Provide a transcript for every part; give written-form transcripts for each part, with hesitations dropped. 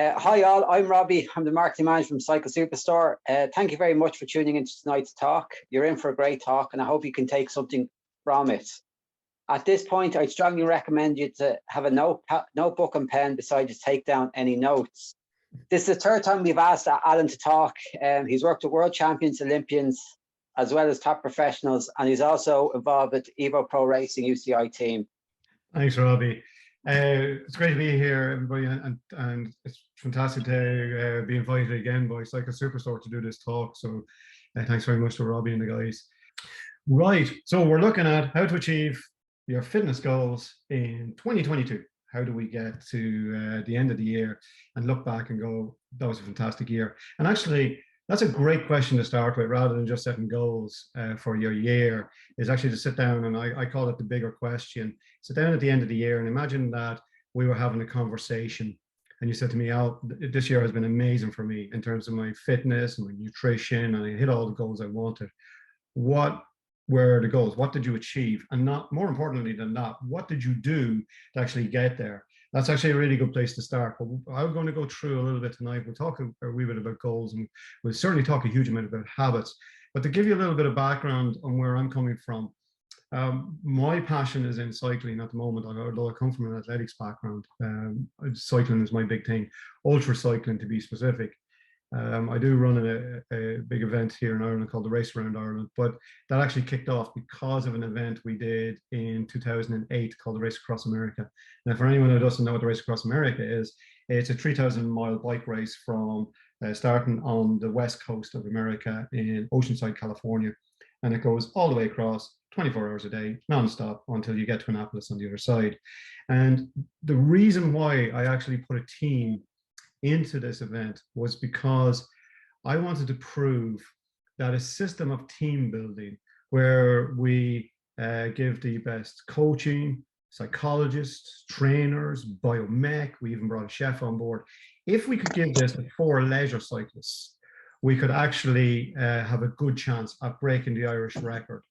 Hi all, I'm Robbie. I'm the marketing manager from Cycle Superstore. Thank you very much for tuning into tonight's talk. You're in for a great talk and I hope you can take something from it. At this point, I strongly recommend you to have a notebook and pen beside you to take down any notes. This is the third time we've asked Alan to talk. He's worked with world champions, Olympians, as well as top professionals, and he's also involved with Evo Pro Racing UCI team. Thanks, Robbie. It's great to be here, everybody, and it's fantastic to be invited again by Cycle Superstore to do this talk. So thanks very much to Robbie and the guys. Right, so we're looking at how to achieve your fitness goals in 2022. How do we get to the end of the year and look back and go, that was a fantastic year? And actually, that's a great question to start with, rather than just setting goals for your year, is actually to sit down, and I call it the bigger question. Sit down at the end of the year and imagine that we were having a conversation and you said to me, Al, this year has been amazing for me in terms of my fitness and my nutrition, and I hit all the goals I wanted. What were the goals? What did you achieve? And not more importantly than that, what did you do to actually get there? That's actually a really good place to start. But I'm going to go through a little bit tonight. We'll talk a wee bit about goals, and we'll certainly talk a huge amount about habits. But to give you a little bit of background on where I'm coming from, my passion is in cycling at the moment, although I come from an athletics background. Cycling is my big thing, ultra cycling to be specific. I do run a big event here in Ireland called the Race Around Ireland, but that actually kicked off because of an event we did in 2008 called the Race Across America. Now, for anyone who doesn't know what the Race Across America is, it's a 3,000-mile bike race from starting on the west coast of America in Oceanside, California, and it goes all the way across 24 hours a day, non-stop, until you get to Annapolis on the other side. And the reason why I actually put a team into this event was because I wanted to prove that a system of team building where we give the best coaching, psychologists, trainers, biomech, we even brought a chef on board. If we could give this to 4 leisure cyclists, we could actually have a good chance at breaking the Irish record,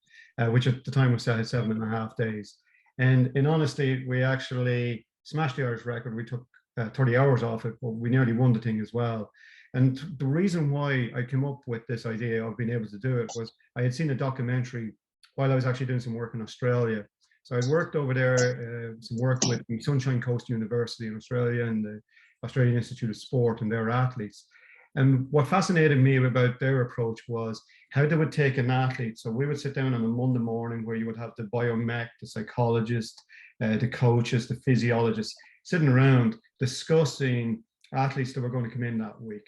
which at the time was set at 7.5 days. And in honesty, we actually smashed the Irish record. We took 30 hours off it, but we nearly won the thing as well. And the reason why I came up with this idea of being able to do it was I had seen a documentary while I was actually doing some work in Australia. So I worked over there, some work with the Sunshine Coast University in Australia and the Australian Institute of Sport and their athletes. And what fascinated me about their approach was how they would take an athlete. So we would sit down on a Monday morning where you would have the biomech, the psychologist, the coaches, the physiologists, sitting around discussing athletes that were going to come in that week.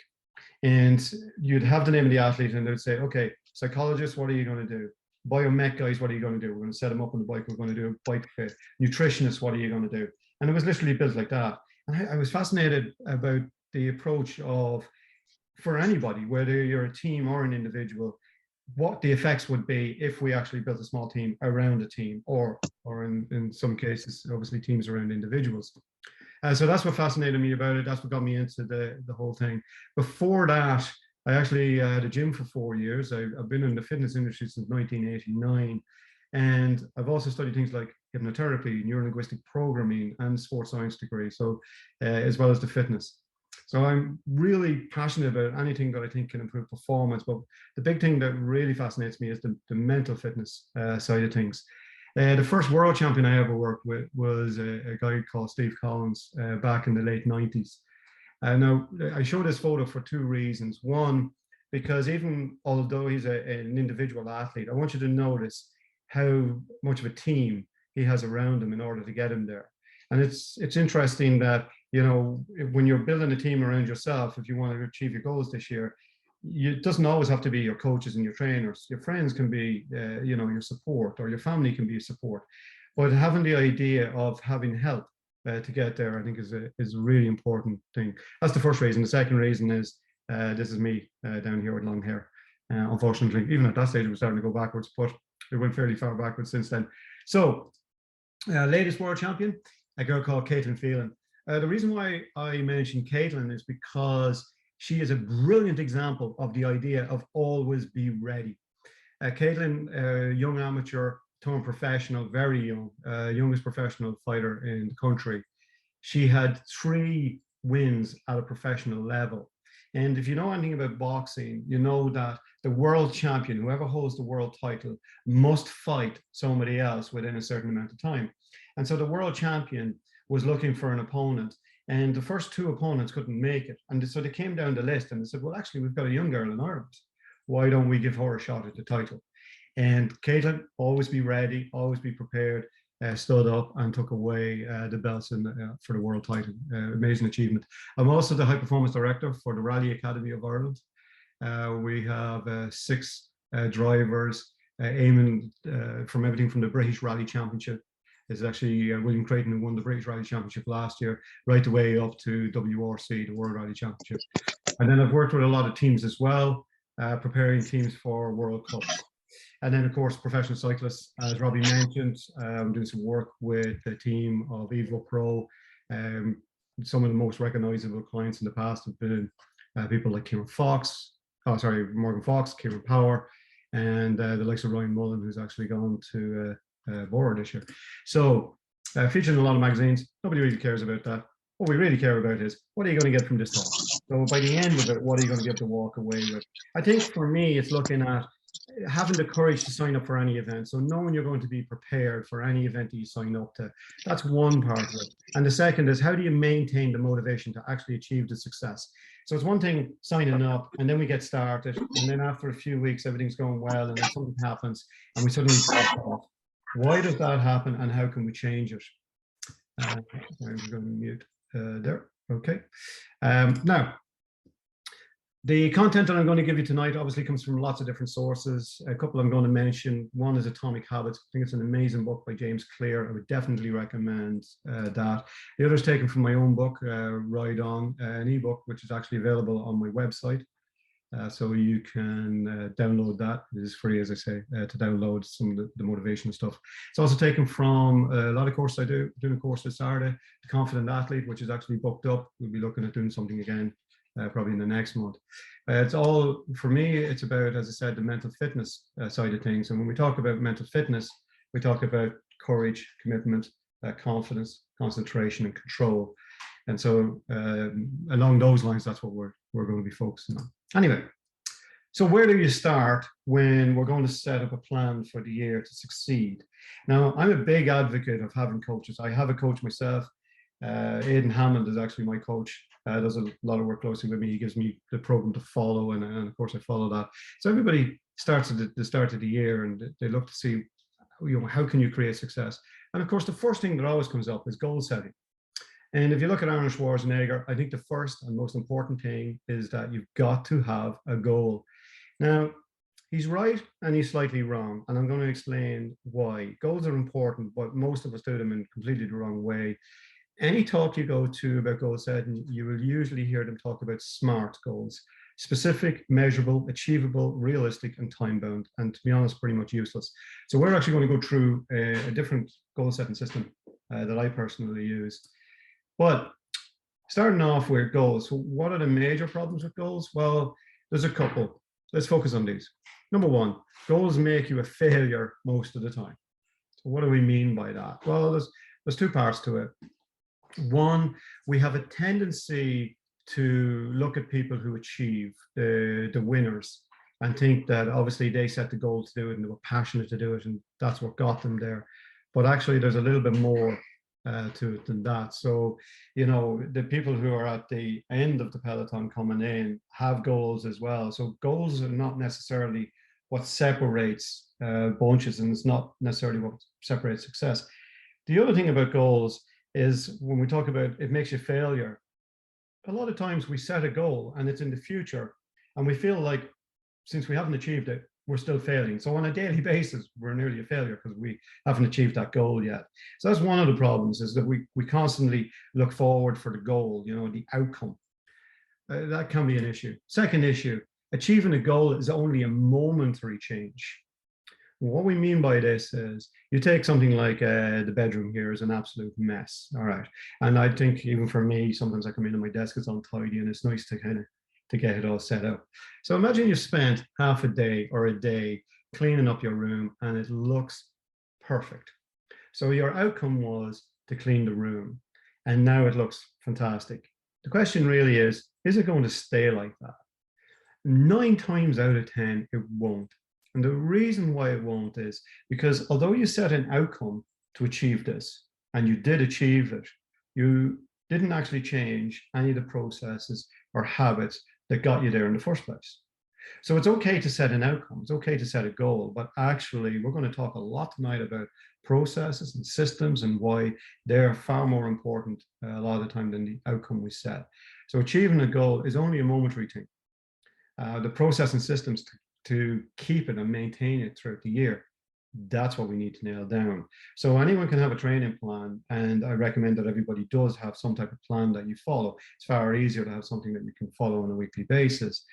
And you'd have the name of the athlete and they'd say, okay, psychologist, what are you going to do? Biomech guys, what are you going to do? We're going to set them up on the bike. We're going to do a bike fit. Nutritionist, what are you going to do? And it was literally built like that. And I was fascinated about the approach of, for anybody, whether you're a team or an individual, what the effects would be if we actually built a small team around a team, or in some cases, obviously teams around individuals. So that's what fascinated me about it. That's what got me into the whole thing. Before that, I actually had a gym for 4 years. I've been in the fitness industry since 1989. And I've also studied things like hypnotherapy, neurolinguistic programming, and sports science degree, so as well as the fitness. So I'm really passionate about anything that I think can improve performance. But the big thing that really fascinates me is the mental fitness side of things. The first world champion I ever worked with was a guy called Steve Collins back in the late 90s. Now, I show this photo for 2 reasons. One, because even although he's an individual athlete, I want you to notice how much of a team he has around him in order to get him there. And it's interesting that, you know, when you're building a team around yourself, if you want to achieve your goals this year, it doesn't always have to be your coaches and your trainers. Your friends can be, you know, your support, or your family can be your support. But having the idea of having help to get there, I think is a really important thing. That's the first reason. The second reason is this is me down here with long hair. Unfortunately, even at that stage, it was starting to go backwards, but it went fairly far backwards since then. So, latest world champion, a girl called Caitlin Phelan. The reason why I mentioned Caitlin is because she is a brilliant example of the idea of always be ready. Caitlin, young amateur turned professional, very young, youngest professional fighter in the country. She had 3 wins at a professional level. And if you know anything about boxing, you know that the world champion, whoever holds the world title, must fight somebody else within a certain amount of time. And so the world champion was looking for an opponent, and the first two opponents couldn't make it. And so they came down the list and they said, well, actually, we've got a young girl in Ireland. Why don't we give her a shot at the title? And Caitlin, always be ready, always be prepared, stood up and took away the belts for the world title. Amazing achievement. I'm also the high performance director for the Rally Academy of Ireland. We have 6 drivers aiming from everything from the British Rally Championship. It's actually William Creighton who won the British Rally Championship last year, right the way up to WRC, the World Rally Championship. And then I've worked with a lot of teams as well, preparing teams for World Cups. And then, of course, professional cyclists, as Robbie mentioned, I'm doing some work with a team of Evo Pro. Some of the most recognizable clients in the past have been people like Morgan Fox, Ciaran Power, and the likes of Ryan Mullen, who's actually gone to Bora this year. So featured in a lot of magazines. Nobody really cares about that. What we really care about is, what are you going to get from this talk? So by the end of it, what are you going to be able to walk away with? I think for me, it's looking at having the courage to sign up for any event. So knowing you're going to be prepared for any event that you sign up to, that's one part of it. And the second is, how do you maintain the motivation to actually achieve the success? So it's one thing signing up and then we get started, and then after a few weeks, everything's going well, and then something happens and we suddenly drop off. Why does that happen, and how can we change it? I'm going to mute there. Okay. Now, the content that I'm going to give you tonight obviously comes from lots of different sources. A couple I'm going to mention. One is Atomic Habits. I think it's an amazing book by James Clear. I would definitely recommend that. The other is taken from my own book, Ride On, an ebook, which is actually available on my website. So you can download that. It is free, as I say, to download some of the motivational stuff. It's also taken from a lot of courses I do. I'm doing a course this Saturday, The Confident Athlete, which is actually booked up. We'll be looking at doing something again probably in the next month. It's all, for me, it's about, as I said, the mental fitness side of things. And when we talk about mental fitness, we talk about courage, commitment, confidence, concentration, and control. And so along those lines, that's what we're going to be focusing on. Anyway, so where do you start when we're going to set up a plan for the year to succeed? Now, I'm a big advocate of having coaches. I have a coach myself. Aidan Hammond is actually my coach. Does a lot of work closely with me. He gives me the program to follow, and of course I follow that. So everybody starts at the start of the year, and they look to see, how can you create success? And of course, the first thing that always comes up is goal setting. And if you look at Arnold Schwarzenegger, I think the first and most important thing is that you've got to have a goal. Now, he's right and he's slightly wrong, and I'm going to explain why. Goals are important, but most of us do them in completely the wrong way. Any talk you go to about goal setting, you will usually hear them talk about SMART goals: specific, measurable, achievable, realistic, and time-bound. And to be honest, pretty much useless. So we're actually going to go through a different goal setting system that I personally use. But starting off with goals, so what are the major problems with goals? Well, there's a couple. Let's focus on these. Number one, goals make you a failure most of the time. So what do we mean by that? Well, there's two parts to it. One, we have a tendency to look at people who achieve, the winners, and think that obviously they set the goal to do it and they were passionate to do it, and that's what got them there. But actually, there's a little bit more to it than that. So, the people who are at the end of the peloton coming in have goals as well. So goals are not necessarily what separates bunches, and it's not necessarily what separates success. The other thing about goals is, when we talk about it makes you failure, a lot of times we set a goal and it's in the future, and we feel like since we haven't achieved it, we're still failing. So on a daily basis, we're nearly a failure because we haven't achieved that goal yet. So that's one of the problems, is that we constantly look forward for the goal, the outcome. That can be an issue. Second issue, achieving a goal is only a momentary change. What we mean by this is, you take something like the bedroom here is an absolute mess, all right? And I think even for me, sometimes I come in and my desk is untidy, and it's nice to kind of to get it all set up. So imagine you spent half a day or a day cleaning up your room and it looks perfect. So your outcome was to clean the room, and now it looks fantastic. The question really is it going to stay like that? 9 times out of 10, it won't. And the reason why it won't is because although you set an outcome to achieve this, and you did achieve it, you didn't actually change any of the processes or habits that got you there in the first place. So it's okay to set an outcome, it's okay to set a goal, but actually we're going to talk a lot tonight about processes and systems and why they're far more important a lot of the time than the outcome we set. So achieving a goal is only a momentary thing. The process and systems to keep it and maintain it throughout the year, that's what we need to nail down. So anyone can have a training plan, and I recommend that everybody does have some type of plan that you follow. It's far easier to have something that you can follow on a weekly basis.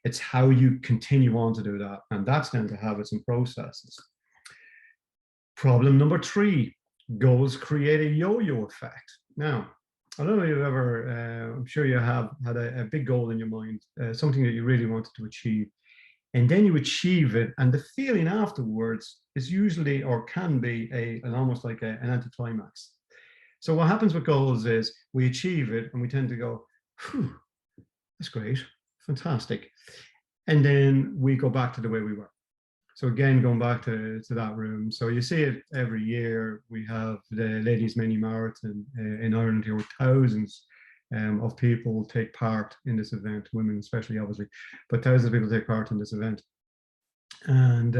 It's how you continue on to do that, and that's down to habits and processes. Problem number 3, goals create a yo-yo effect. Now, I don't know if you've ever, I'm sure you have had a big goal in your mind, something that you really wanted to achieve, and then you achieve it, and the feeling afterwards is usually, or can be, an almost like an anticlimax. So what happens with goals is we achieve it, and we tend to go, "Whew, that's great, fantastic," and then we go back to the way we were. So again, going back to that room. So you see it every year. We have the Ladies Mini Marathon in Ireland here, with thousands of people take part in this event, women especially, obviously, but thousands of people take part in this event. And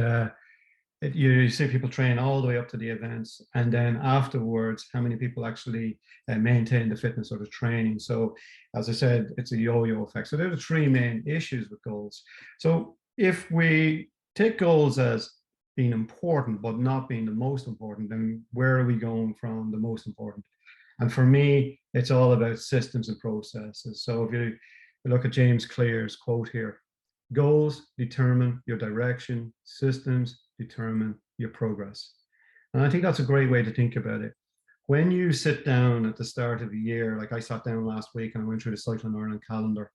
you see people train all the way up to the events, and then afterwards, how many people actually maintain the fitness or the training. So as I said, it's a yo-yo effect. So there are 3 main issues with goals. So if we take goals as being important, but not being the most important, then where are we going from the most important? And for me, it's all about systems and processes. So if you look at James Clear's quote here, goals determine your direction, systems determine your progress. And I think that's a great way to think about it. When you sit down at the start of the year, like I sat down last week and I went through the Cycling Ireland calendar,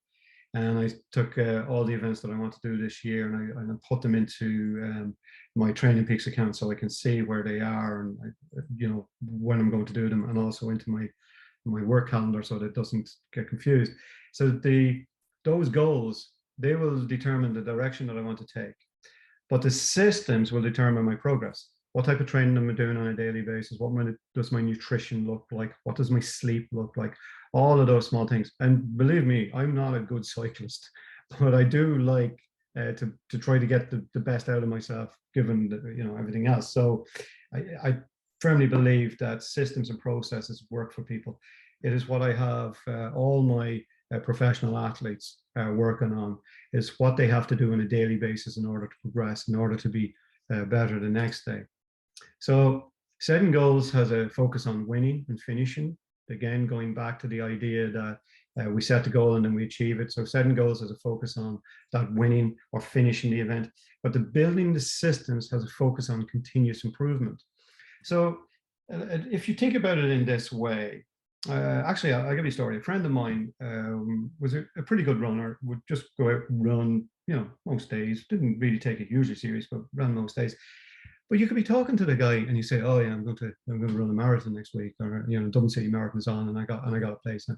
and I took all the events that I want to do this year, and I put them into my Training Peaks account so I can see where they are, and when I'm going to do them, and also into my work calendar so that it doesn't get confused. So those goals, they will determine the direction that I want to take, but the systems will determine my progress. What type of training am I doing on a daily basis? What does my nutrition look like? What does my sleep look like? All of those small things. And believe me, I'm not a good cyclist, but I do like to try to get the best out of myself, given everything else. So I firmly believe that systems and processes work for people. It is what I have all my professional athletes working on, is what they have to do on a daily basis in order to progress, in order to be better the next day. So setting goals has a focus on winning and finishing. Again, going back to the idea that we set the goal and then we achieve it. So setting goals has a focus on that winning or finishing the event, but the building the systems has a focus on continuous improvement. So if you think about it in this way, actually, I'll give you a story. A friend of mine was a pretty good runner, would just go out and run, most days, didn't really take it hugely serious, but ran most days. But you could be talking to the guy and you say, "Oh yeah, I'm going to run a marathon next week," or Dublin City Marathon's on, and I got a place, and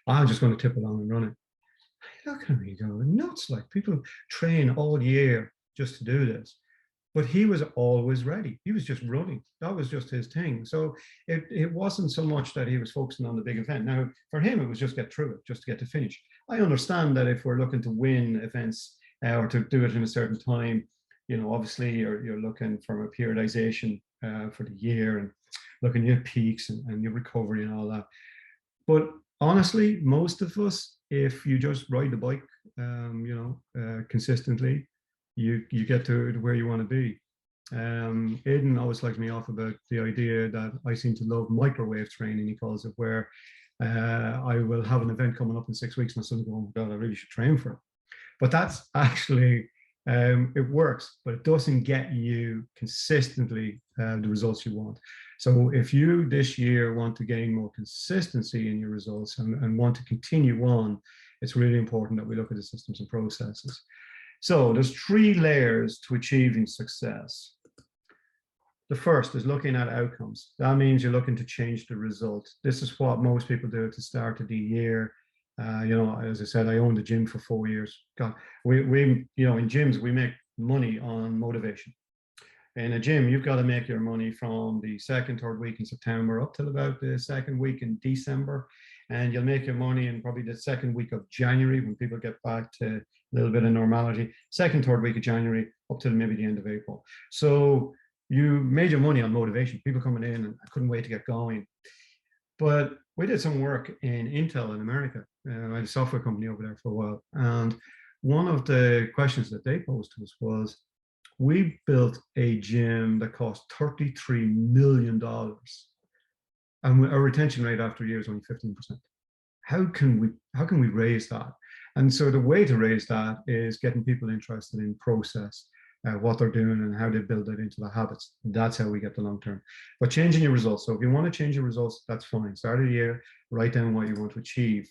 I'm just going to tip along and run it. Look at me going nuts! Like, people train all year just to do this, but he was always ready. He was just running. That was just his thing. So it wasn't so much that he was focusing on the big event. Now for him, it was just get through it, just to get to finish. I understand that if we're looking to win events or to do it in a certain time, obviously you're looking for a periodization for the year, and looking at your peaks and your recovery and all that. But honestly, most of us, if you just ride the bike, consistently, you get to where you want to be. Aidan always likes me off about the idea that I seem to love microwave training, he calls it, where I will have an event coming up in 6 weeks and I suddenly go, "Oh my God, I really should train for it." But that's actually, it works, but it doesn't get you consistently the results you want. So if you this year want to gain more consistency in your results and want to continue on, it's really important that we look at the systems and processes. So there's 3 layers to achieving success. The first is looking at outcomes. That means you're looking to change the result. This is what most people do at the start of the year. You know, as I said, I owned a gym for 4 years. God, we you know, in gyms, we make money on motivation. In a gym, you've got to make your money from the second, third week in September up till about the second week in December. And you'll make your money in probably the second week of January when people get back to a little bit of normality. Second, third week of January up till maybe the end of April. So you made your money on motivation, people coming in, and I couldn't wait to get going. But we did some work in Intel in America. I had a software company over there for a while. And one of the questions that they posed to us was, we built a gym that cost $33 million. And our retention rate after a year is only 15%. How can we raise that? And so the way to raise that is getting people interested in process, what they're doing and how they build it into their habits. That's how we get the long term. But changing your results. So if you want to change your results, that's fine. Start of the year, write down what you want to achieve.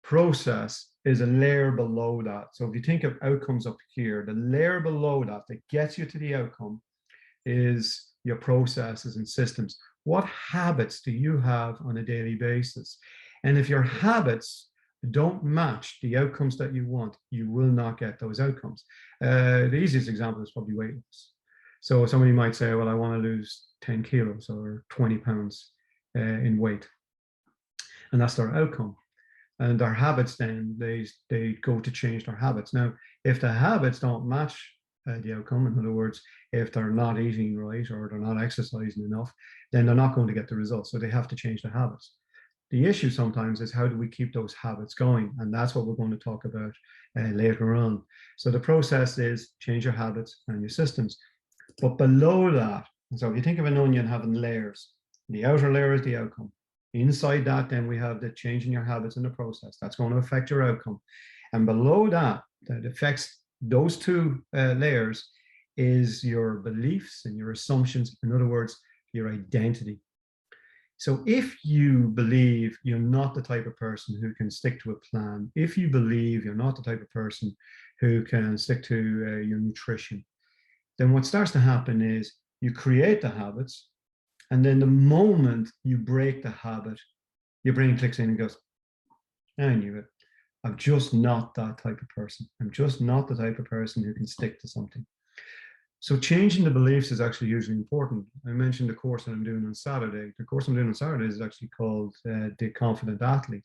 Process is a layer below that. So if you think of outcomes up here, the layer below that gets you to the outcome is your processes and systems. What habits do you have on a daily basis? And if your habits don't match the outcomes that you want, you will not get those outcomes. The easiest example is probably weight loss. So somebody might say, well, I want to lose 10 kilos or 20 pounds in weight. And that's their outcome. And their habits then, they go to change their habits. Now, if the habits don't match the outcome, in other words, if they're not eating right or they're not exercising enough, then they're not going to get the results. So they have to change their habits. The issue sometimes is, how do we keep those habits going? And that's what we're going to talk about later on. So the process is change your habits and your systems. But below that, so if you think of an onion having layers, the outer layer is the outcome. Inside that, then we have the change in your habits and the process. That's going to affect your outcome. And below that, that affects those two layers, is your beliefs and your assumptions. In other words, your identity. So if you believe you're not the type of person who can stick to a plan, if you believe you're not the type of person who can stick to your nutrition, then what starts to happen is you create the habits. And then the moment you break the habit, your brain clicks in and goes, I knew it. I'm just not that type of person. I'm just not the type of person who can stick to something. So changing the beliefs is actually hugely important. I mentioned the course that I'm doing on Saturday. The course I'm doing on Saturday is actually called The Confident Athlete.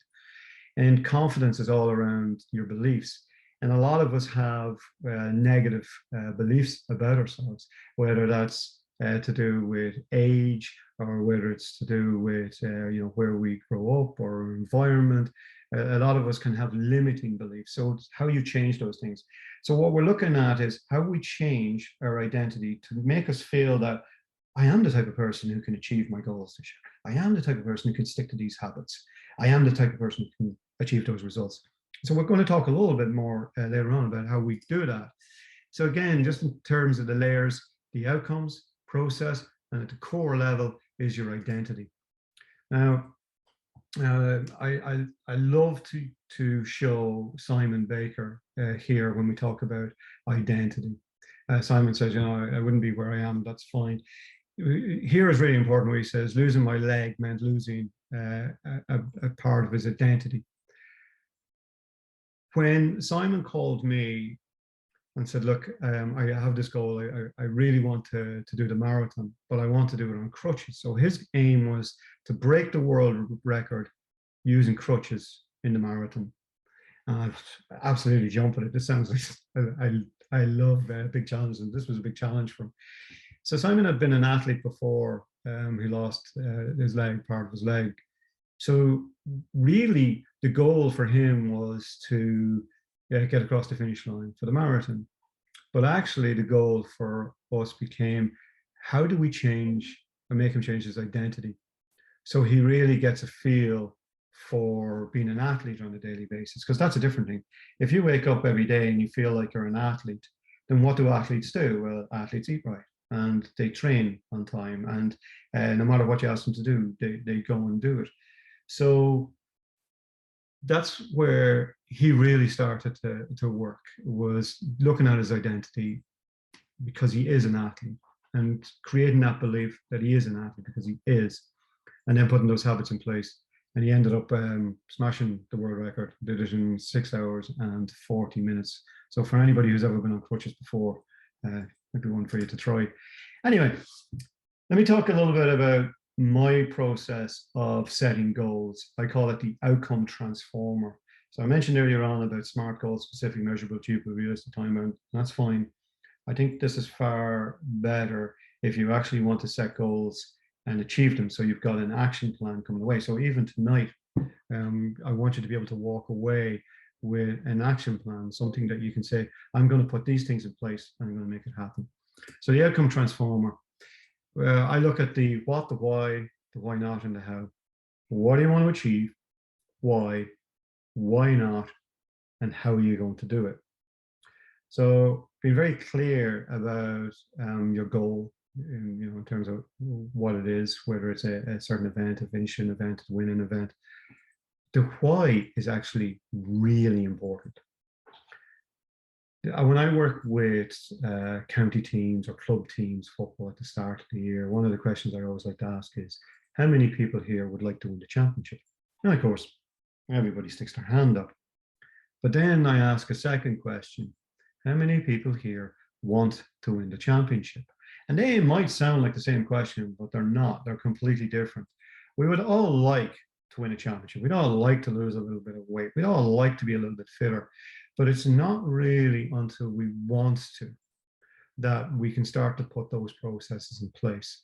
And confidence is all around your beliefs. And a lot of us have negative beliefs about ourselves, whether that's to do with age, or whether it's to do with where we grow up or environment. A lot of us can have limiting beliefs. So it's how you change those things. So what we're looking at is how we change our identity to make us feel that I am the type of person who can achieve my goals this year. I am the type of person who can stick to these habits. I am the type of person who can achieve those results. So we're going to talk a little bit more later on about how we do that. So again, just in terms of the layers, the outcomes, process, and at the core level is your identity. Now, I love to show Simon Baker here when we talk about identity. Simon says, I wouldn't be where I am, that's fine. Here is really important where he says, losing my leg meant losing a part of his identity. When Simon called me and said, look, I have this goal, I really want to do the marathon, but I want to do it on crutches. So his aim was to break the world record using crutches in the marathon. And I absolutely jump at it. This sounds like, I love big challenges, and this was a big challenge for him. So Simon had been an athlete before. He lost his leg, part of his leg. So really the goal for him was to get across the finish line for the marathon. But actually the goal for us became, how do we change and make him change his identity? So he really gets a feel for being an athlete on a daily basis, because that's a different thing. If you wake up every day and you feel like you're an athlete, then what do athletes do? Well, athletes eat right and they train on time, and no matter what you ask them to do, they go and do it. So that's where he really started to work, was looking at his identity, because he is an athlete, and creating that belief that he is an athlete because he is, and then putting those habits in place And he ended up smashing the world record. Did it in 6 hours and 40 minutes. So for anybody who's ever been on crutches before, might be one for you to try. Anyway, let me talk a little bit about my process of setting goals. I call it the outcome transformer. So I mentioned earlier on about SMART goals, specific, measurable, achievable, realistic, time bound. That's fine. I think this is far better if you actually want to set goals and achieve them. So you've got an action plan coming away. So even tonight, I want you to be able to walk away with an action plan, something that you can say, I'm going to put these things in place and I'm going to make it happen. So the outcome transformer, I look at the what, the why not, and the how. What do you want to achieve? Why not, and how are you going to do it? So be very clear about your goal, in terms of what it is, whether it's a certain event, a finish an event, a win an event. The why is actually really important. When I work with county teams or club teams, football at the start of the year, one of the questions I always like to ask is, how many people here would like to win the championship? And of course, everybody sticks their hand up. But then I ask a second question, how many people here want to win the championship? And they might sound like the same question, but they're not. They're completely different. We would all like to win a championship. We'd all like to lose a little bit of weight. We'd all like to be a little bit fitter. But it's not really until we want to that we can start to put those processes in place.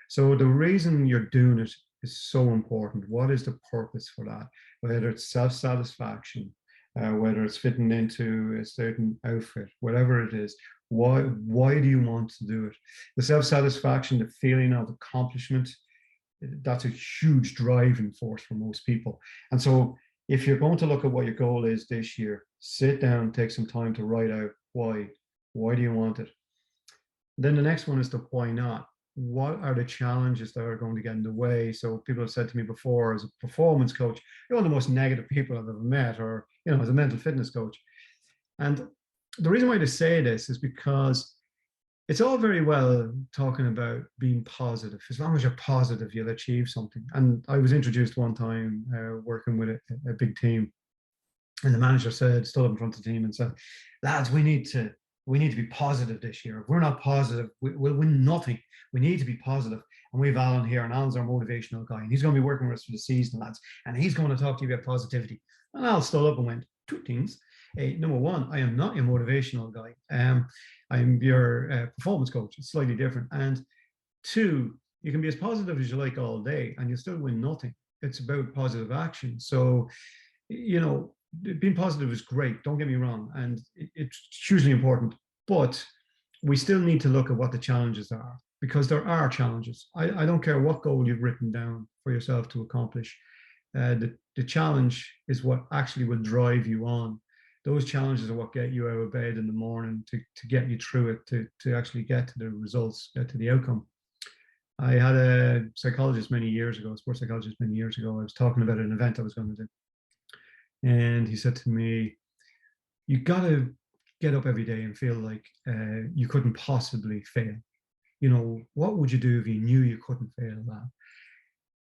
So the reason you're doing it is so important. What is the purpose for that? Whether it's self-satisfaction, whether it's fitting into a certain outfit, whatever it is, why do you want to do it? The self-satisfaction, the feeling of accomplishment, that's a huge driving force for most people. And so if you're going to look at what your goal is this year, sit down, take some time to write out why. Why do you want it? Then the next one is the why not. What are the challenges that are going to get in the way? So people have said to me before, as a performance coach, you're one of the most negative people I've ever met, or as a mental fitness coach. And the reason why they say this is because it's all very well talking about being positive. As long as you're positive, you'll achieve something. And I was introduced one time working with a big team, and the manager stood up in front of the team and said, lads, we need to be positive this year. If we're not positive, we'll win nothing. We need to be positive. And we have Alan here, and Alan's our motivational guy, and he's going to be working with us for the season, lads. And he's going to talk to you about positivity. And Al stood up and went, two things. Number one, I am not your motivational guy. I'm your performance coach. It's slightly different. And two, you can be as positive as you like all day and you'll still win nothing. It's about positive action. So, being positive is great. Don't get me wrong. And it's hugely important. But we still need to look at what the challenges are, because there are challenges. I don't care what goal you've written down for yourself to accomplish. The challenge is what actually will drive you on. Those challenges are what get you out of bed in the morning to get you through it, to actually get to the results, get to the outcome. I had a psychologist many years ago, a sports psychologist many years ago. I was talking about an event I was going to do. And he said to me, you got to get up every day and feel like you couldn't possibly fail. What would you do if you knew you couldn't fail that?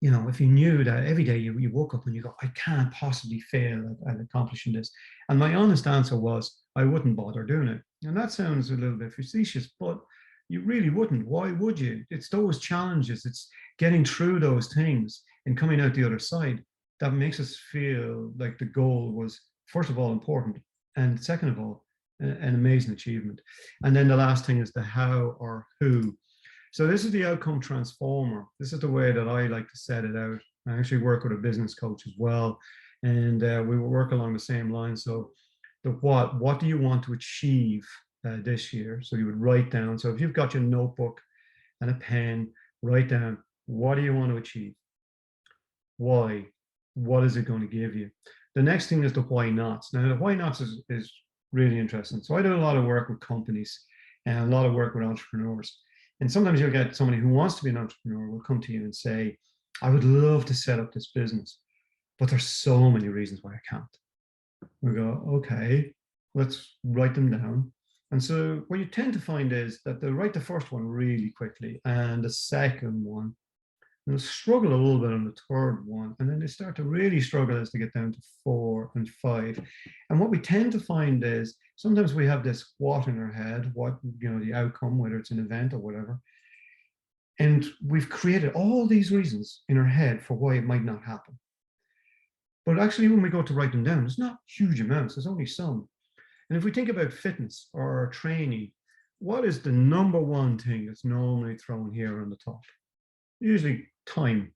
If you knew that every day you woke up and you go, I can't possibly fail at accomplishing this. And my honest answer was, I wouldn't bother doing it. And that sounds a little bit facetious, but you really wouldn't. Why would you? It's those challenges, it's getting through those things and coming out the other side that makes us feel like the goal was, first of all, important, and second of all, an amazing achievement. And then the last thing is the how or who. So this is the outcome transformer. This is the way that I like to set it out. I actually work with a business coach as well, and we will work along the same line. So the what do you want to achieve this year? So you would write down. So if you've got your notebook and a pen, write down, what do you want to achieve? Why? What is it going to give you? The next thing is the why nots. Now the why nots is really interesting. So I do a lot of work with companies and a lot of work with entrepreneurs. And sometimes you'll get somebody who wants to be an entrepreneur will come to you and say, I would love to set up this business, but there's so many reasons why I can't. We go, okay, let's write them down. And so what you tend to find is that they'll write the first one really quickly, and the second one They'll struggle a little bit on the third one, and then they start to really struggle as they get down to 4 and 5. And what we tend to find is sometimes we have this what in our head, what, you know, the outcome, whether it's an event or whatever. And we've created all these reasons in our head for why it might not happen. But actually, when we go to write them down, it's not huge amounts, there's only some. And if we think about fitness or training, what is the number one thing that's normally thrown here on the top? Usually time.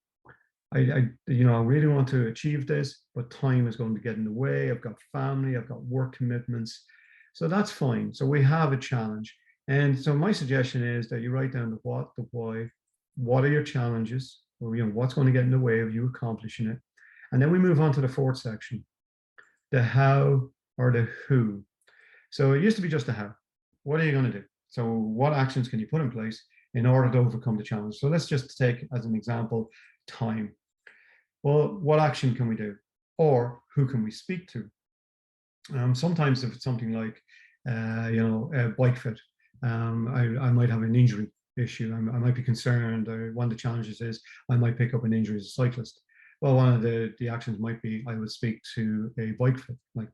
I really want to achieve this, but time is going to get in the way. I've got family, I've got work commitments. So that's fine. So we have a challenge. And so my suggestion is that you write down the what, the why, what are your challenges, or, you know, what's going to get in the way of you accomplishing it. And then we move on to the fourth section, the how or the who. So it used to be just the how. What are you going to do? So what actions can you put in place in order to overcome the challenge? So let's just take as an example, time. Well, what action can we do? Or who can we speak to? Sometimes if it's something like, bike fit, I might have an injury issue. I might be concerned. One of the challenges is I might pick up an injury as a cyclist. Well, one of the actions might be I would speak to a bike fit, like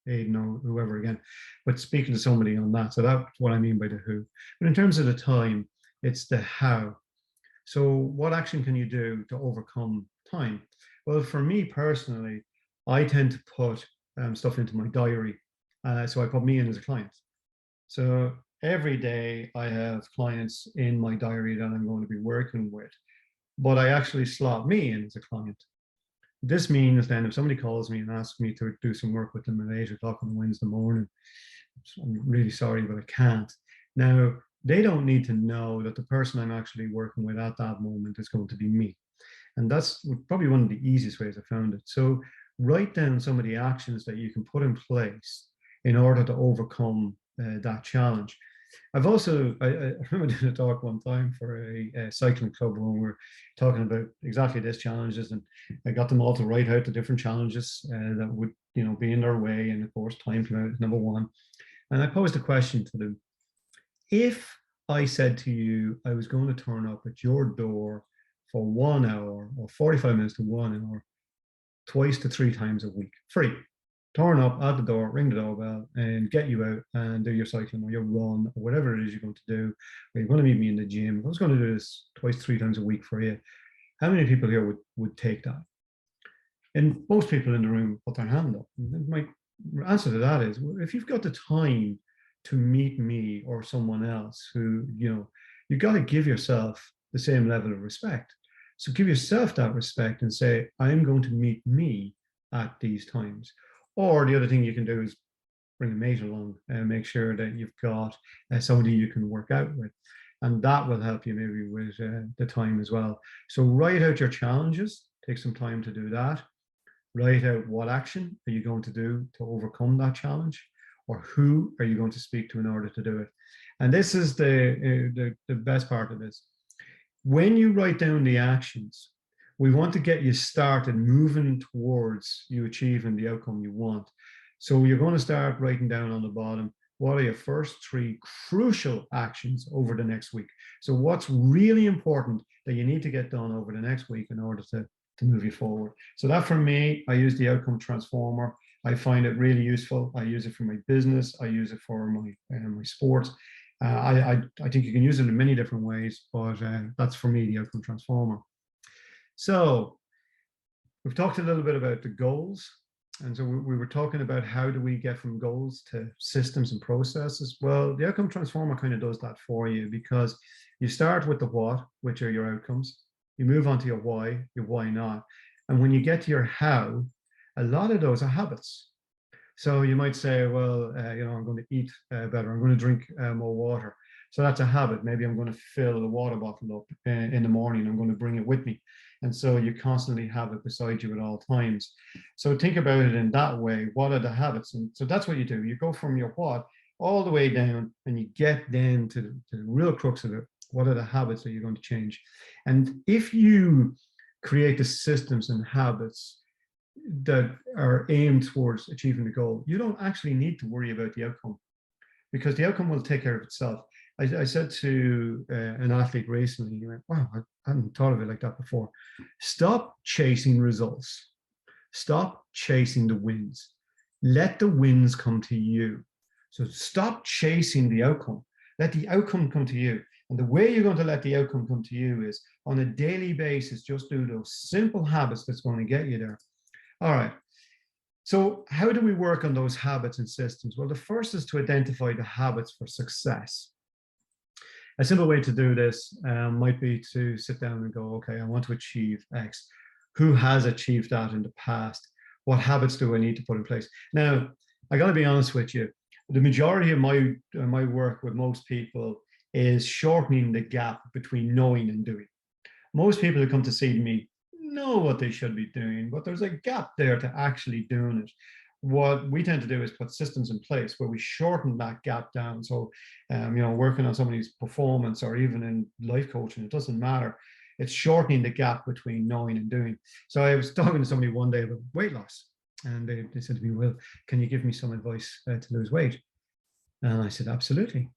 Aidan or whoever again, but speaking to somebody on that. So that's what I mean by the who. But in terms of the time, it's the how. So what action can you do to overcome time? Well, for me personally, I tend to put stuff into my diary. So I put me in as a client. So every day I have clients in my diary that I'm going to be working with, but I actually slot me in as a client. This means then if somebody calls me and asks me to do some work with them at 8 o'clock on a Wednesday morning, I'm really sorry, but I can't. Now, they don't need to know that the person I'm actually working with at that moment is going to be me. And that's probably one of the easiest ways I found it. So write down some of the actions that you can put in place in order to overcome that challenge. I've also, I remember doing a talk one time for a cycling club when we were talking about exactly these challenges, and I got them all to write out the different challenges that would, you know, be in their way. And of course, time came out as number one. And I posed a question to them. If I said to you, I was going to turn up at your door for 1 hour or 45 minutes to 1 hour, twice to 3 times a week, free. Turn up at the door, ring the doorbell, and get you out and do your cycling or your run or whatever it is you're going to do. Or you're going to meet me in the gym. If I was going to do this twice, 3 times a week for you, how many people here would take that? And most people in the room put their hand up. And my answer to that is, if you've got the time to meet me or someone else who, you know, you've got to give yourself the same level of respect. So give yourself that respect and say, I'm going to meet me at these times. Or the other thing you can do is bring a mate along and make sure that you've got somebody you can work out with. And that will help you maybe with the time as well. So write out your challenges, take some time to do that. Write out what action are you going to do to overcome that challenge, or who are you going to speak to in order to do it. And this is the best part of this. When you write down the actions, we want to get you started moving towards you achieving the outcome you want. So you're going to start writing down on the bottom, what are your first 3 crucial actions over the next week? So what's really important that you need to get done over the next week in order to move you forward? So that for me, I use the outcome transformer. I find it really useful. I use it for my business. I use it for my sports. I think you can use it in many different ways, but that's for me the outcome transformer. So we've talked a little bit about the goals. And so we were talking about how do we get from goals to systems and processes. Well, the outcome transformer kind of does that for you, because you start with the what, which are your outcomes. You move on to your why not. And when you get to your how, a lot of those are habits. So you might say, well, I'm going to eat better. I'm going to drink more water. So that's a habit. Maybe I'm going to fill the water bottle up in the morning. I'm going to bring it with me. And so you constantly have it beside you at all times. So think about it in that way. What are the habits? And so that's what you do. You go from your what all the way down, and you get then to the real crux of it. What are the habits that you're going to change? And if you create the systems and habits that are aimed towards achieving the goal, you don't actually need to worry about the outcome, because the outcome will take care of itself. I said to an athlete recently, he went, wow, I hadn't thought of it like that before. Stop chasing results. Stop chasing the wins. Let the wins come to you. So stop chasing the outcome. Let the outcome come to you. And the way you're going to let the outcome come to you is on a daily basis, just do those simple habits that's going to get you there. All right. So how do we work on those habits and systems? Well, the first is to identify the habits for success. A simple way to do this might be to sit down and go, okay, I want to achieve X. Who has achieved that in the past? What habits do I need to put in place? Now, I got to be honest with you. The majority of my work with most people is shortening the gap between knowing and doing. Most people who come to see me know what they should be doing, but there's a gap there to actually doing it. What we tend to do is put systems in place where we shorten that gap down. So, working on somebody's performance or even in life coaching, it doesn't matter. It's shortening the gap between knowing and doing. So I was talking to somebody one day about weight loss, and they said to me, well, can you give me some advice to lose weight? And I said, absolutely.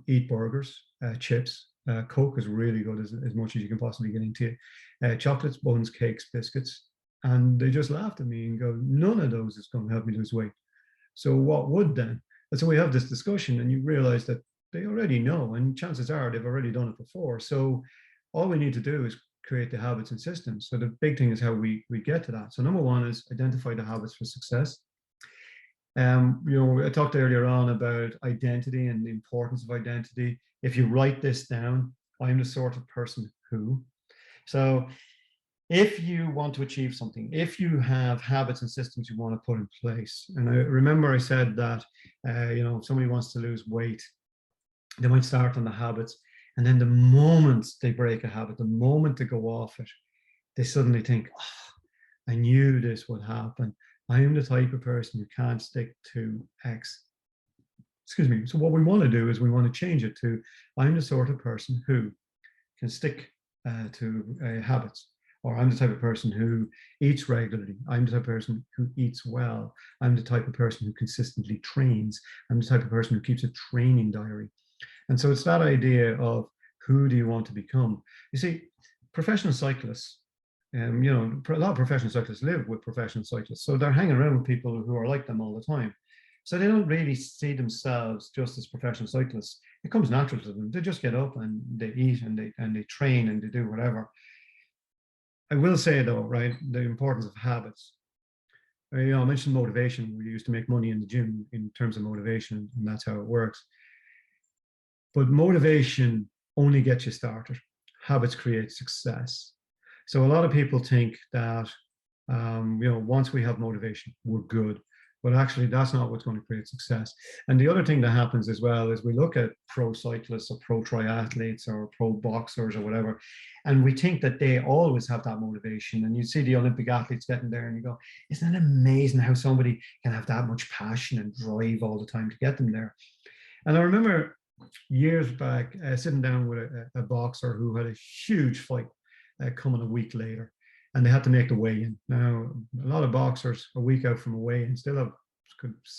Eat burgers, chips, Coke is really good as much as you can possibly get into it. Chocolates, buns, cakes, biscuits. And they just laughed at me and go, none of those is going to help me lose weight. So what would then? And so we have this discussion and you realize that they already know, and chances are they've already done it before. So all we need to do is create the habits and systems. So the big thing is how we get to that. So number one is identify the habits for success. I talked earlier on about identity and the importance of identity. If you write this down, I'm the sort of person who. So if you want to achieve something, if you have habits and systems you want to put in place, and I remember I said that, if somebody wants to lose weight, they might start on the habits, and then the moment they break a habit, the moment they go off it, they suddenly think, oh, I knew this would happen. I am the type of person who can't stick to X. Excuse me. So what we want to do is we want to change it to, I'm the sort of person who can stick to habits. Or I'm the type of person who eats regularly. I'm the type of person who eats well. I'm the type of person who consistently trains. I'm the type of person who keeps a training diary. And so it's that idea of who do you want to become? You see, professional cyclists, a lot of professional cyclists live with professional cyclists. So they're hanging around with people who are like them all the time. So they don't really see themselves just as professional cyclists. It comes natural to them. They just get up and they eat and they train and they do whatever. I will say though, right, the importance of habits. I mentioned motivation. We used to make money in the gym in terms of motivation, and that's how it works. But motivation only gets you started. Habits create success. So a lot of people think that, once we have motivation, we're good. But actually, that's not what's going to create success. And the other thing that happens as well is we look at pro cyclists or pro triathletes or pro boxers or whatever, and we think that they always have that motivation. And you see the Olympic athletes getting there and you go, isn't it amazing how somebody can have that much passion and drive all the time to get them there? And I remember years back sitting down with a boxer who had a huge fight coming a week later. And they had to make the weigh-in. Now, a lot of boxers a week out from a weigh-in still have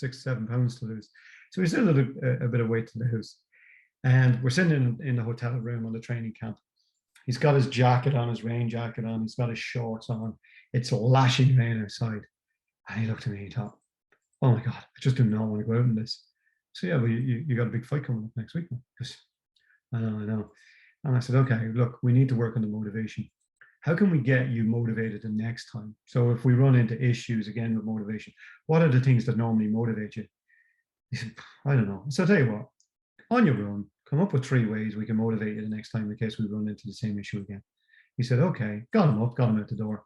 6-7 pounds to lose. So he still had a bit of weight to lose. And we're sitting in the hotel room on the training camp. He's got his jacket on, his rain jacket on. He's got his shorts on. It's lashing rain outside. And he looked at me and he thought, oh my God, I just do not want to go out in this. So yeah, well, you got a big fight coming up next week. Because I know. And I said, okay, look, we need to work on the motivation. How can we get you motivated the next time? So if we run into issues again with motivation, what are the things that normally motivate you? He said, I don't know. So I'll tell you what, on your own, come up with 3 ways we can motivate you the next time in case we run into the same issue again. He said, okay, got him up, got him out the door.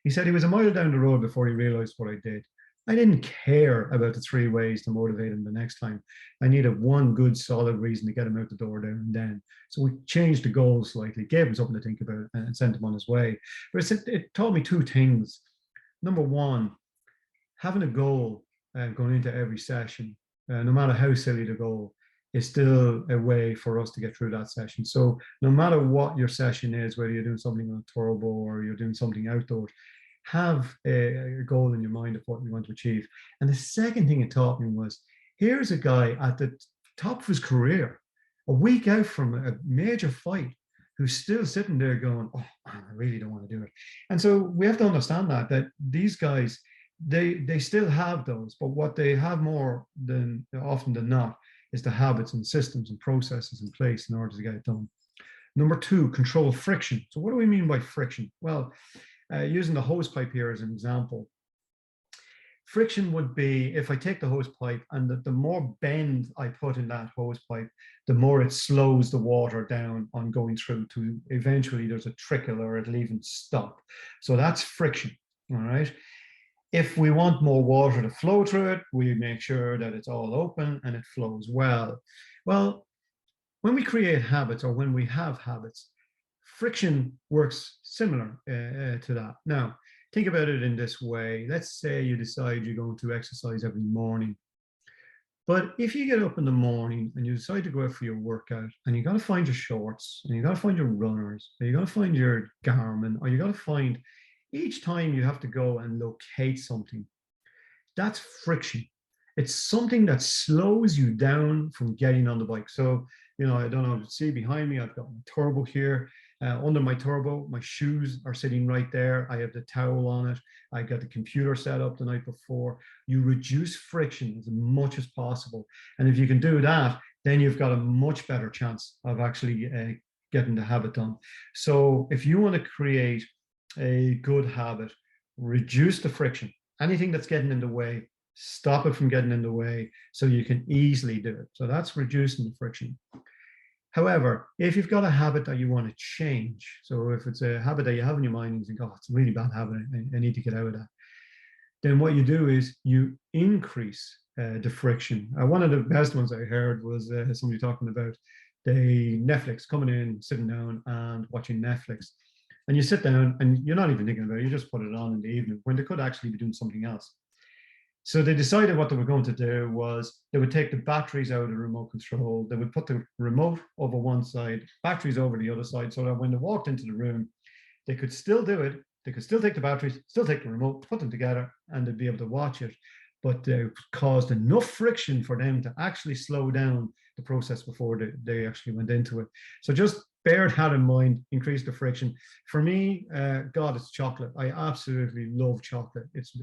He said he was a mile down the road before he realized what I did. I didn't care about the 3 ways to motivate him the next time. I needed one good, solid reason to get him out the door there and then. So we changed the goal slightly, gave him something to think about, and sent him on his way. But it taught me 2 things. Number one, having a goal going into every session, no matter how silly the goal, is still a way for us to get through that session. So no matter what your session is, whether you're doing something on a turbo or you're doing something outdoors, have a goal in your mind of what you want to achieve. And the second thing it taught me was, here's a guy at the top of his career, a week out from a major fight, who's still sitting there going, oh man, I really don't want to do it. And so we have to understand that these guys, they still have those, but what they have more than often than not is the habits and systems and processes in place in order to get it done. Number two, control friction. So what do we mean by friction? Well, using the hose pipe here as an example, friction would be if I take the hose pipe and the more bend I put in that hose pipe, the more it slows the water down on going through to eventually there's a trickle or it'll even stop. So that's friction, all right? If we want more water to flow through it, we make sure that it's all open and it flows well. Well, when we create habits or when we have habits, friction works similar to that. Now, think about it in this way. Let's say you decide you're going to exercise every morning. But if you get up in the morning and you decide to go out for your workout and you got to find your shorts and you got to find your runners, or you got to find your Garmin, or you got to find each time you have to go and locate something, that's friction. It's something that slows you down from getting on the bike. So, you know, I don't know if you see behind me, I've got my turbo here. Under my turbo, my shoes are sitting right there. I have the towel on it. I got the computer set up the night before. You reduce friction as much as possible. And if you can do that, then you've got a much better chance of actually getting the habit done. So if you want to create a good habit, reduce the friction. Anything that's getting in the way, stop it from getting in the way so you can easily do it. So that's reducing the friction. However, if you've got a habit that you want to change, so if it's a habit that you have in your mind and you think, oh, it's a really bad habit, I need to get out of that, then what you do is you increase the friction. One of the best ones I heard was somebody talking about the Netflix, coming in, sitting down and watching Netflix. And you sit down and you're not even thinking about it, you just put it on in the evening when they could actually be doing something else. So they decided what they were going to do was they would take the batteries out of the remote control, they would put the remote over one side, batteries over the other side, so that when they walked into the room, they could still do it, they could still take the batteries, still take the remote, put them together, and they'd be able to watch it. But they caused enough friction for them to actually slow down the process before they actually went into it. So just bear that in mind, increase the friction. For me, God, it's chocolate. I absolutely love chocolate. It's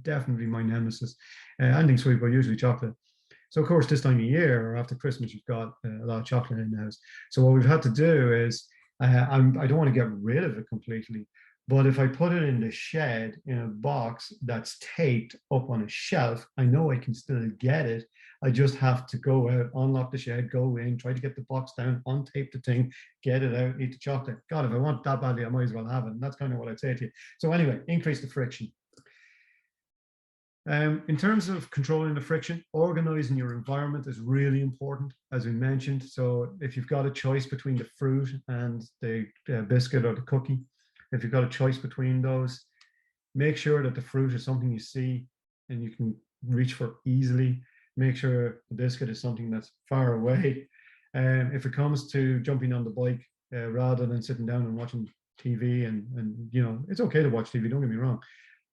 definitely my nemesis. Anything sweet, but usually chocolate. So of course, this time of year or after Christmas, you've got a lot of chocolate in the house. So what we've had to do is, I don't want to get rid of it completely, but if I put it in the shed in a box that's taped up on a shelf, I know I can still get it. I just have to go out, unlock the shed, go in, try to get the box down, untape the thing, get it out, eat the chocolate. God, if I want that badly, I might as well have it. And that's kind of what I'd say to you. So anyway, increase the friction. In terms of controlling the friction, organizing your environment is really important, as we mentioned. So if you've got a choice between the fruit and the biscuit or the cookie, if you've got a choice between those, make sure that the fruit is something you see and you can reach for easily. Make sure the biscuit is something that's far away. If it comes to jumping on the bike, rather than sitting down and watching TV, and you know, it's okay to watch TV, don't get me wrong.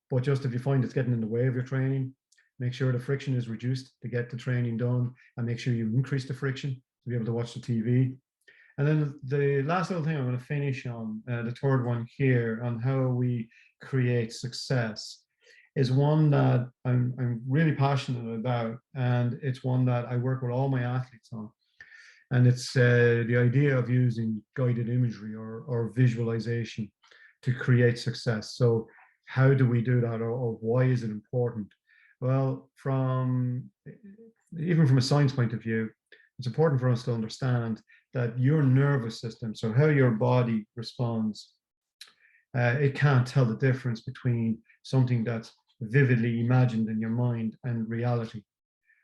But just if you find it's getting in the way of your training, make sure the friction is reduced to get the training done, and make sure you increase the friction to be able to watch the TV. And then the last little thing I'm going to finish on, the third one here, on how we create success, is one that I'm really passionate about, and it's one that I work with all my athletes on. And it's the idea of using guided imagery or visualization to create success. So how do we do that, or why is it important? Well, even from a science point of view, it's important for us to understand that your nervous system, so how your body responds, it can't tell the difference between something that's vividly imagined in your mind and reality.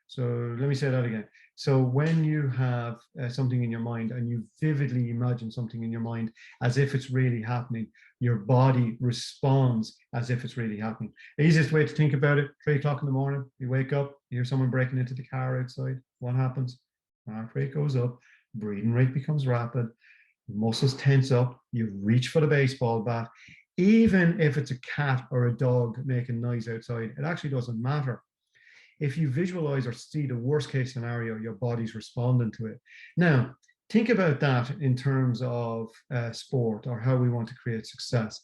So let me say that again. So when you have something in your mind and you vividly imagine something in your mind as if it's really happening, your body responds as if it's really happening. The easiest way to think about it, 3 o'clock in the morning, you wake up, you hear someone breaking into the car outside. What happens? Heart rate goes up, breathing rate becomes rapid, muscles tense up, you reach for the baseball bat. Even if it's a cat or a dog making noise outside, it actually doesn't matter. if you visualize or see the worst case scenario, your body's responding to it. Now, think about that in terms of sport or how we want to create success.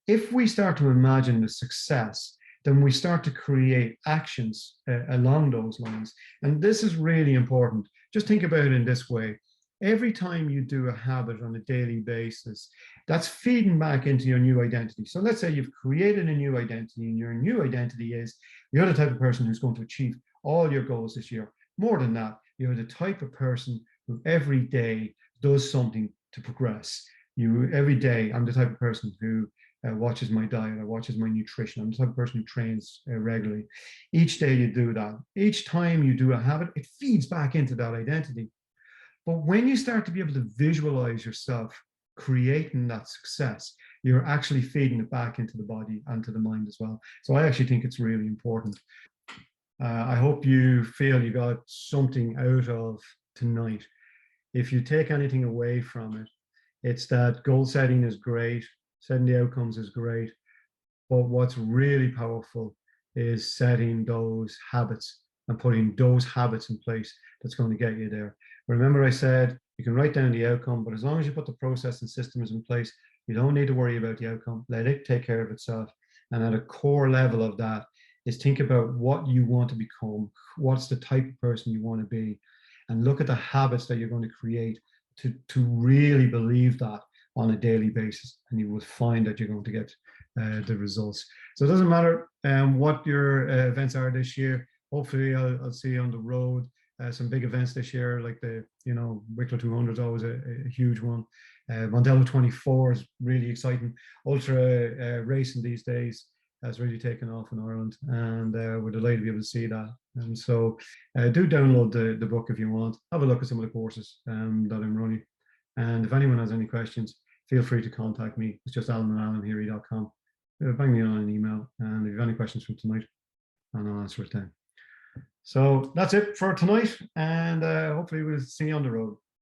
If we start to imagine the success, then we start to create actions along those lines. And this is really important. Just think about it in this way. Every time you do a habit on a daily basis, that's feeding back into your new identity. So let's say you've created a new identity, and your new identity is you're the type of person who's going to achieve all your goals this year. More than that, you're the type of person who every day does something to progress. Every day, I'm the type of person who watches my diet, or watches my nutrition. I'm the type of person who trains regularly. Each day you do that. Each time you do a habit, it feeds back into that identity. But when you start to be able to visualize yourself creating that success, you're actually feeding it back into the body and to the mind as well. So I actually think it's really important. I hope you feel you got something out of tonight. If you take anything away from it, it's that goal setting is great, setting the outcomes is great, but what's really powerful is setting those habits and putting those habits in place that's going to get you there. Remember, I said you can write down the outcome, but as long as you put the process and systems in place, you don't need to worry about the outcome. Let it take care of itself. And at a core level of that is think about what you want to become, what's the type of person you want to be, and look at the habits that you're going to create to really believe that on a daily basis, and you will find that you're going to get the results. So it doesn't matter what your events are this year. Hopefully I'll see you on the road. Some big events this year, like the Wicklow 200 is always a huge one. Mondello 24 is really exciting. Ultra racing these days has really taken off in Ireland, and we're delighted to be able to see that. And so do download the book if you want. Have a look at some of the courses that I'm running. And if anyone has any questions, feel free to contact me. It's just alan@alanheary.com. Bang me on an email, and if you have any questions from tonight, and I'll answer it then. So that's it for tonight, and hopefully we'll see you on the road.